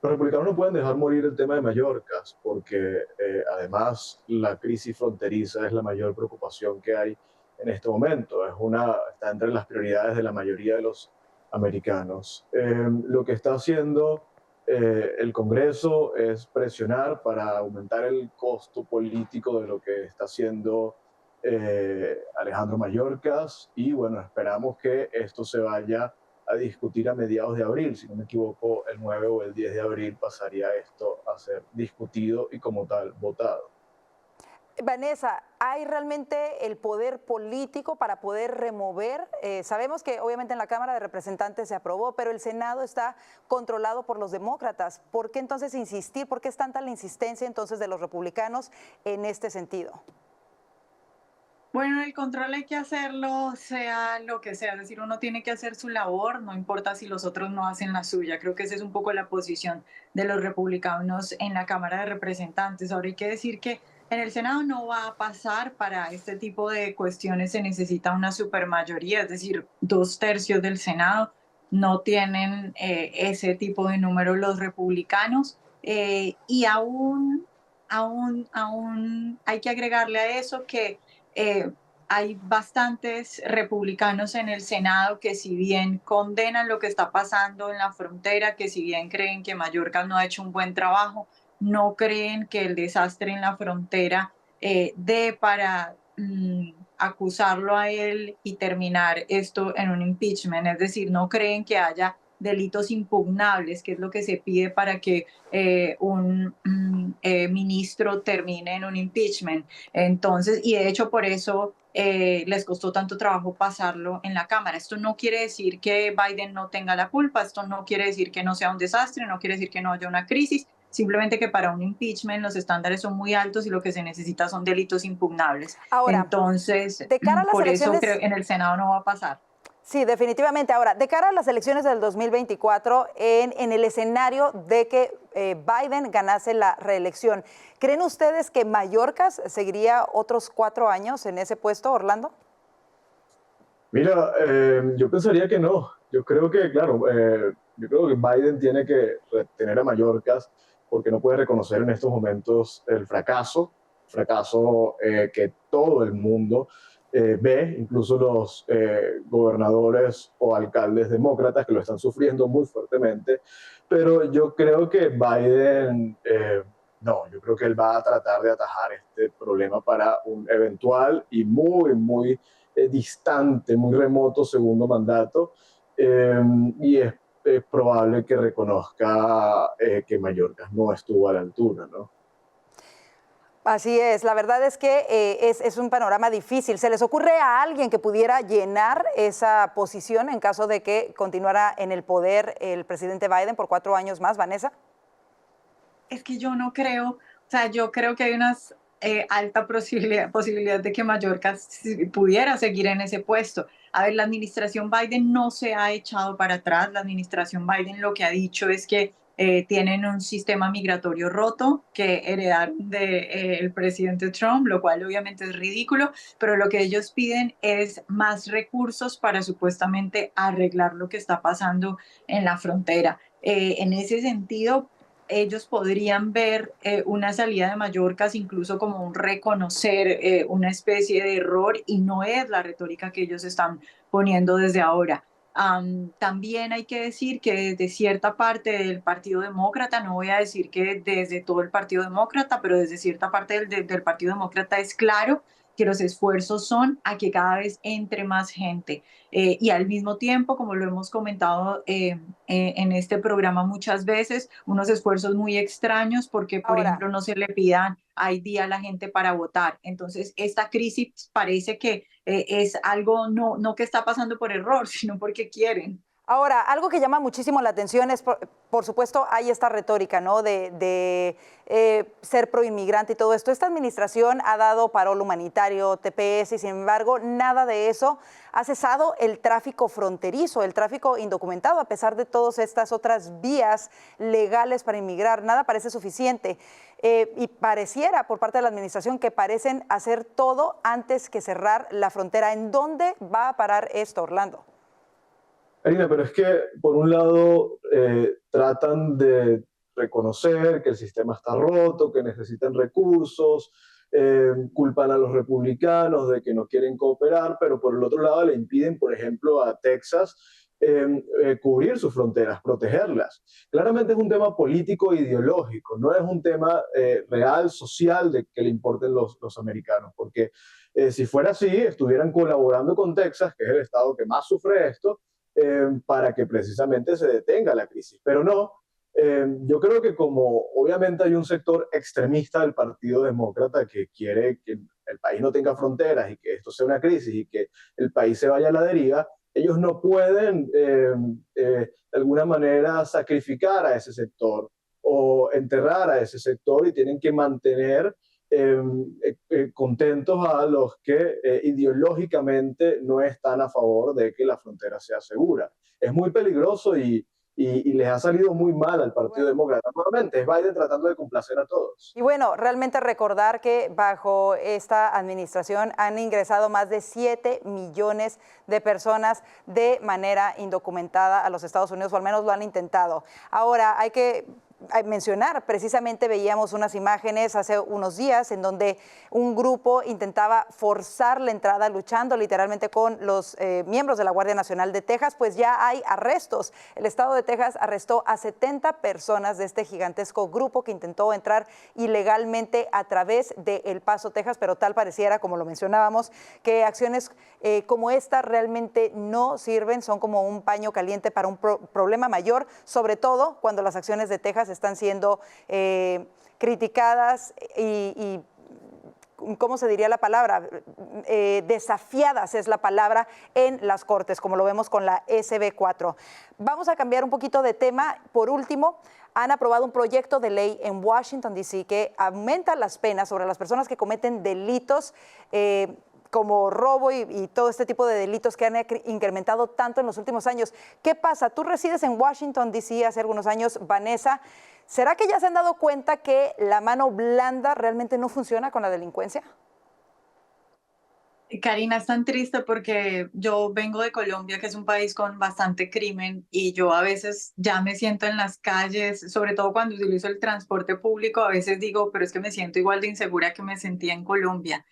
S18: Los republicanos no pueden dejar morir el tema de Mallorcas, porque además la crisis fronteriza es la mayor preocupación que hay en este momento. Está entre las prioridades de la mayoría de los americanos. Lo que está haciendo el Congreso es presionar para aumentar el costo político de lo que está haciendo Alejandro Mayorkas, y bueno, esperamos que esto se vaya a discutir a mediados de abril. Si no me equivoco, el 9 o el 10 de abril pasaría esto a ser discutido y como tal votado.
S2: Vanessa, ¿hay realmente el poder político para poder remover? Sabemos que obviamente en la Cámara de Representantes se aprobó, pero el Senado está controlado por los demócratas. ¿Por qué entonces insistir? ¿Por qué es tanta la insistencia entonces de los republicanos en este sentido?
S17: Bueno, el control hay que hacerlo, sea lo que sea, es decir, uno tiene que hacer su labor, no importa si los otros no hacen la suya. Creo que esa es un poco la posición de los republicanos en la Cámara de Representantes. Ahora hay que decir que en el Senado no va a pasar. Para este tipo de cuestiones se necesita una supermayoría, es decir, 2/3 del Senado. No tienen ese tipo de número los republicanos, y aún hay que agregarle a eso que hay bastantes republicanos en el Senado que, si bien condenan lo que está pasando en la frontera, que si bien creen que Mayorkas no ha hecho un buen trabajo, no creen que el desastre en la frontera dé para acusarlo a él y terminar esto en un impeachment. Es decir, no creen que haya delitos impugnables, que es lo que se pide para que un ministro termine en un impeachment. Entonces, y de hecho por eso les costó tanto trabajo pasarlo en la Cámara. Esto no quiere decir que Biden no tenga la culpa, esto no quiere decir que no sea un desastre, no quiere decir que no haya una crisis, simplemente que para un impeachment los estándares son muy altos y lo que se necesita son delitos impugnables.
S2: Ahora,
S17: entonces,
S2: de cara a las
S17: por
S2: elecciones,
S17: eso creo que en el Senado no va a pasar.
S2: Sí, definitivamente. Ahora, de cara a las elecciones del 2024, en el escenario de que Biden ganase la reelección, ¿creen ustedes que Mayorkas seguiría otros 4 años en ese puesto, Orlando?
S18: Mira, yo pensaría que no. Yo creo que, claro, yo creo que Biden tiene que retener a Mayorkas porque no puede reconocer en estos momentos el fracaso que todo el mundo ve, incluso los gobernadores o alcaldes demócratas que lo están sufriendo muy fuertemente. Pero yo creo que Biden, no, yo creo que él va a tratar de atajar este problema para un eventual y muy distante, muy remoto segundo mandato, y es probable que reconozca que Mayorkas no estuvo a la altura, ¿no?
S2: Así es, la verdad es que es un panorama difícil. ¿Se les ocurre a alguien que pudiera llenar esa posición en caso de que continuara en el poder el presidente Biden por 4 años más, Vanessa?
S17: Es que yo no creo, o sea, yo creo que hay una alta posibilidad de que Mayorkas pudiera seguir en ese puesto. A ver, la administración Biden no se ha echado para atrás. La administración Biden lo que ha dicho es que tienen un sistema migratorio roto que heredaron del presidente Trump, lo cual obviamente es ridículo, pero lo que ellos piden es más recursos para supuestamente arreglar lo que está pasando en la frontera. En ese sentido, ellos podrían ver una salida de Mayorkas incluso como un reconocer una especie de error, y no es la retórica que ellos están poniendo desde ahora. También hay que decir que desde cierta parte del Partido Demócrata, no voy a decir que desde todo el Partido Demócrata, pero desde cierta parte del Partido Demócrata es claro que los esfuerzos son a que cada vez entre más gente. Y al mismo tiempo, como lo hemos comentado en este programa muchas veces, unos esfuerzos muy extraños porque, por ejemplo, no se le pidan ID a la gente para votar. Entonces, esta crisis parece que es algo no que está pasando por error, sino porque quieren.
S2: Ahora, algo que llama muchísimo la atención es, por supuesto, hay esta retórica, ¿no?, de ser proinmigrante y todo esto. Esta administración ha dado parol humanitario, TPS, y sin embargo, nada de eso ha cesado el tráfico fronterizo, el tráfico indocumentado, a pesar de todas estas otras vías legales para inmigrar. Nada parece suficiente. Y pareciera, por parte de la administración, que parecen hacer todo antes que cerrar la frontera. ¿En dónde va a parar esto, Orlando?
S18: Karina, pero es que por un lado tratan de reconocer que el sistema está roto, que necesitan recursos, culpan a los republicanos de que no quieren cooperar, pero por el otro lado le impiden, por ejemplo, a Texas cubrir sus fronteras, protegerlas. Claramente es un tema político e ideológico, no es un tema real, social, de que le importen los americanos, porque si fuera así, estuvieran colaborando con Texas, que es el estado que más sufre esto, para que precisamente se detenga la crisis. Pero no, yo creo que como obviamente hay un sector extremista del Partido Demócrata que quiere que el país no tenga fronteras y que esto sea una crisis y que el país se vaya a la deriva, ellos no pueden de alguna manera sacrificar a ese sector o enterrar a ese sector y tienen que mantener contentos a los que ideológicamente no están a favor de que la frontera sea segura. Es muy peligroso y les ha salido muy mal al Partido Demócrata. Nuevamente, es Biden tratando de complacer a todos.
S2: Y bueno, realmente recordar que bajo esta administración han ingresado más de 7 millones de personas de manera indocumentada a los Estados Unidos, o al menos lo han intentado. Ahora, hay que mencionar, precisamente veíamos unas imágenes hace unos días en donde un grupo intentaba forzar la entrada luchando literalmente con los miembros de la Guardia Nacional de Texas, pues ya hay arrestos. El estado de Texas arrestó a 70 personas de este gigantesco grupo que intentó entrar ilegalmente a través de El Paso, Texas, pero tal pareciera, como lo mencionábamos, que acciones como esta realmente no sirven, son como un paño caliente para un problema mayor, sobre todo cuando las acciones de Texas están siendo criticadas y ¿cómo se diría la palabra? Desafiadas es la palabra en las cortes, como lo vemos con la SB4. Vamos a cambiar un poquito de tema. Por último, han aprobado un proyecto de ley en Washington, D.C. que aumenta las penas sobre las personas que cometen delitos como robo y todo este tipo de delitos que han incrementado tanto en los últimos años. ¿Qué pasa? Tú resides en Washington, D.C. hace algunos años, Vanessa. ¿Será que ya se han dado cuenta que la mano blanda realmente no funciona con la delincuencia?
S17: Karina, es tan triste porque yo vengo de Colombia, que es un país con bastante crimen, y yo a veces ya me siento en las calles, sobre todo cuando utilizo el transporte público, a veces digo, pero es que me siento igual de insegura que me sentía en Colombia.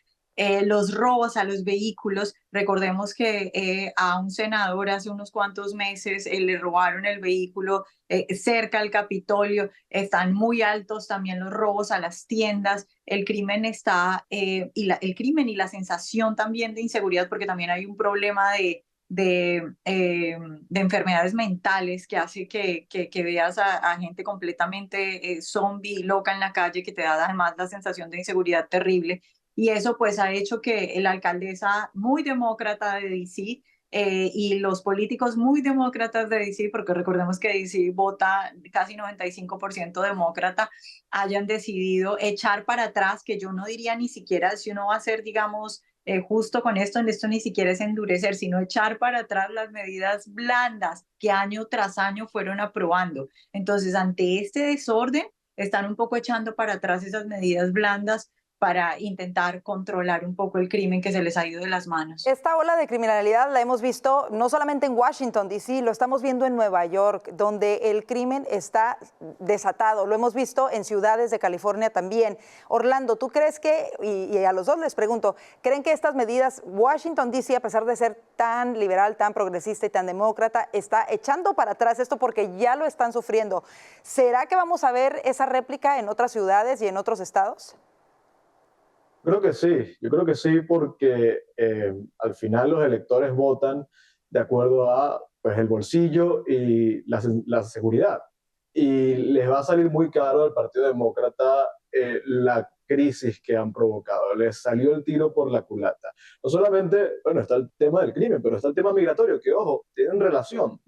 S17: Los robos a los vehículos, recordemos que a un senador hace unos cuantos meses le robaron el vehículo cerca al Capitolio, están muy altos también los robos a las tiendas, el crimen está, el crimen y la sensación también de inseguridad, porque también hay un problema de enfermedades mentales que hace que veas a gente completamente zombie, loca en la calle, que te da además la sensación de inseguridad terrible. Y eso pues ha hecho que la alcaldesa muy demócrata de D.C. Y los políticos muy demócratas de D.C., porque recordemos que D.C. vota casi 95% demócrata, hayan decidido echar para atrás, que yo no diría ni siquiera si uno va a ser, digamos, justo con esto ni siquiera es endurecer, sino echar para atrás las medidas blandas que año tras año fueron aprobando. Entonces, ante este desorden, están un poco echando para atrás esas medidas blandas para intentar controlar un poco el crimen que se les ha ido de las manos.
S2: Esta ola de criminalidad la hemos visto no solamente en Washington, D.C., lo estamos viendo en Nueva York, donde el crimen está desatado. Lo hemos visto en ciudades de California también. Orlando, ¿tú crees que, y a los dos les pregunto, creen que estas medidas, Washington, D.C., a pesar de ser tan liberal, tan progresista y tan demócrata, está echando para atrás esto porque ya lo están sufriendo? ¿Será que vamos a ver esa réplica en otras ciudades y en otros estados?
S18: Yo creo que sí, porque al final los electores votan de acuerdo a pues, el bolsillo y la seguridad. Y les va a salir muy caro al Partido Demócrata la crisis que han provocado. Les salió el tiro por la culata. No solamente, bueno, está el tema del crimen, pero está el tema migratorio, que, ojo, tienen una relación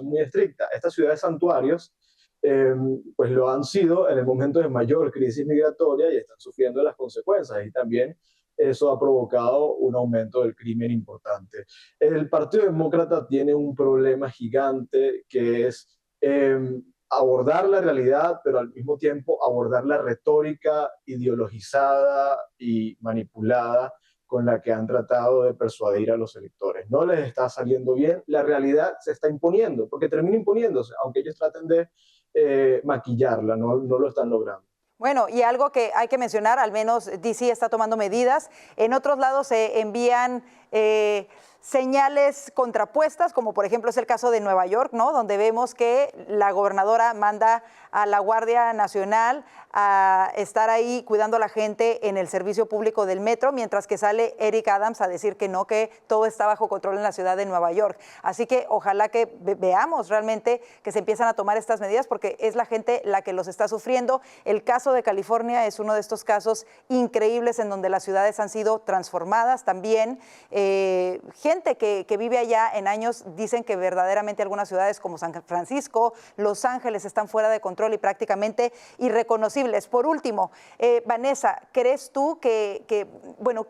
S18: muy estricta. Estas ciudades santuarios pues lo han sido en el momento de mayor crisis migratoria y están sufriendo las consecuencias, y también eso ha provocado un aumento del crimen importante. El Partido Demócrata tiene un problema gigante que es abordar la realidad, pero al mismo tiempo abordar la retórica ideologizada y manipulada con la que han tratado de persuadir a los electores. No les está saliendo bien, la realidad se está imponiendo, porque termina imponiéndose, aunque ellos traten de maquillarla, no lo están logrando.
S2: Bueno, y algo que hay que mencionar, al menos DC está tomando medidas. En otros lados se envían señales contrapuestas, como por ejemplo es el caso de Nueva York, ¿no? Donde vemos que la gobernadora manda a la Guardia Nacional a estar ahí cuidando a la gente en el servicio público del metro, mientras que sale Eric Adams a decir que no, que todo está bajo control en la ciudad de Nueva York. Así que ojalá que veamos realmente que se empiezan a tomar estas medidas, porque es la gente la que los está sufriendo. El caso de California es uno de estos casos increíbles en donde las ciudades han sido transformadas también. Gente que vive allá en años dicen que verdaderamente algunas ciudades como San Francisco, Los Ángeles están fuera de control y prácticamente irreconocibles. Por último, Vanessa, ¿crees tú bueno,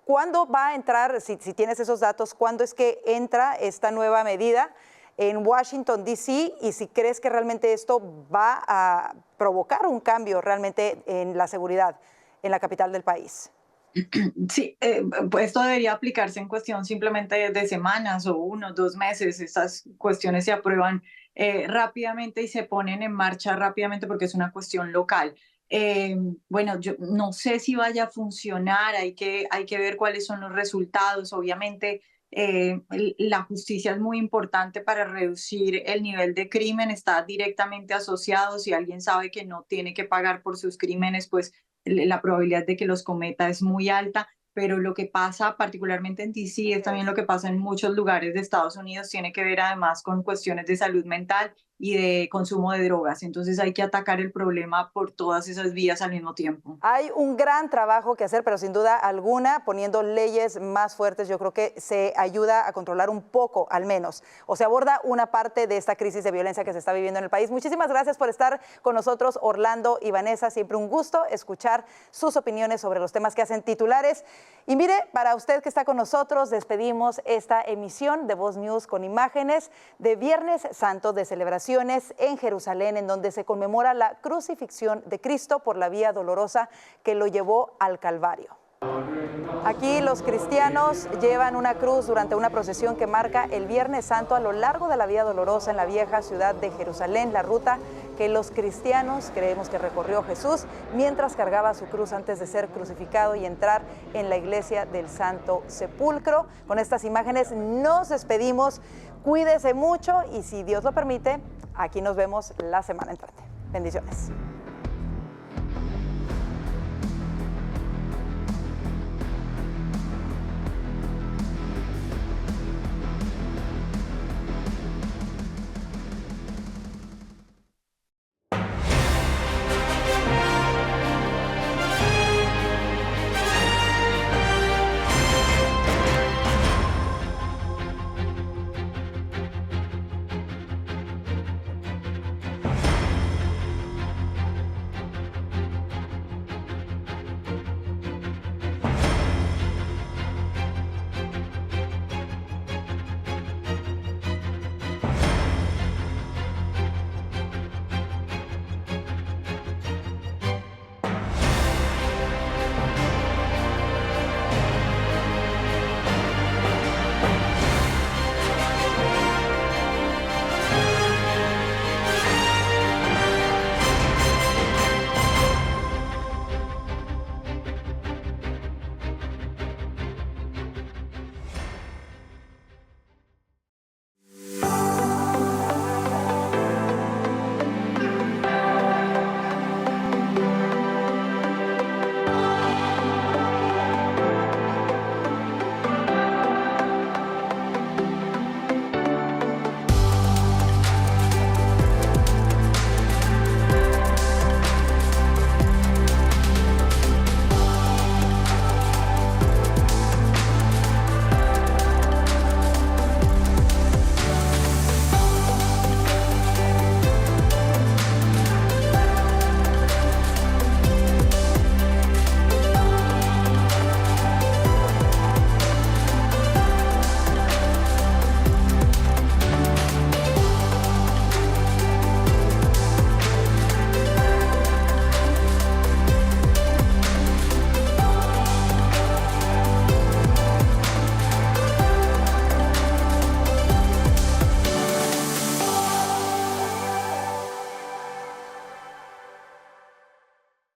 S2: cuándo va a entrar, si tienes esos datos, cuándo es que entra esta nueva medida en Washington, D.C., y si crees que realmente esto va a provocar un cambio realmente en la seguridad en la capital del país?
S17: Sí, pues esto debería aplicarse en cuestión simplemente de semanas o 1 o 2 meses. Estas cuestiones se aprueban rápidamente y se ponen en marcha rápidamente porque es una cuestión local. Bueno, yo no sé si vaya a funcionar, hay que ver cuáles son los resultados. Obviamente la justicia es muy importante para reducir el nivel de crimen, está directamente asociado. Si alguien sabe que no tiene que pagar por sus crímenes, pues la probabilidad de que los cometa es muy alta, pero lo que pasa particularmente en DC es también lo que pasa en muchos lugares de Estados Unidos, tiene que ver además con cuestiones de salud mental y de consumo de drogas. Entonces hay que atacar el problema por todas esas vías al mismo tiempo.
S2: Hay un gran trabajo que hacer, pero sin duda alguna, poniendo leyes más fuertes, yo creo que se ayuda a controlar un poco, al menos, o se aborda una parte de esta crisis de violencia que se está viviendo en el país. Muchísimas gracias por estar con nosotros, Orlando y Vanessa. Siempre un gusto escuchar sus opiniones sobre los temas que hacen titulares. Y mire, para usted que está con nosotros, despedimos esta emisión de Voz News con imágenes de Viernes Santo de celebraciones en Jerusalén, en donde se conmemora la crucifixión de Cristo por la vía dolorosa que lo llevó al Calvario. Aquí los cristianos llevan una cruz durante una procesión que marca el Viernes Santo a lo largo de la Vía Dolorosa en la vieja ciudad de Jerusalén, la ruta que los cristianos creemos que recorrió Jesús mientras cargaba su cruz antes de ser crucificado y entrar en la iglesia del Santo Sepulcro. Con estas imágenes nos despedimos. Cuídese mucho y si Dios lo permite, aquí nos vemos la semana entrante. Bendiciones.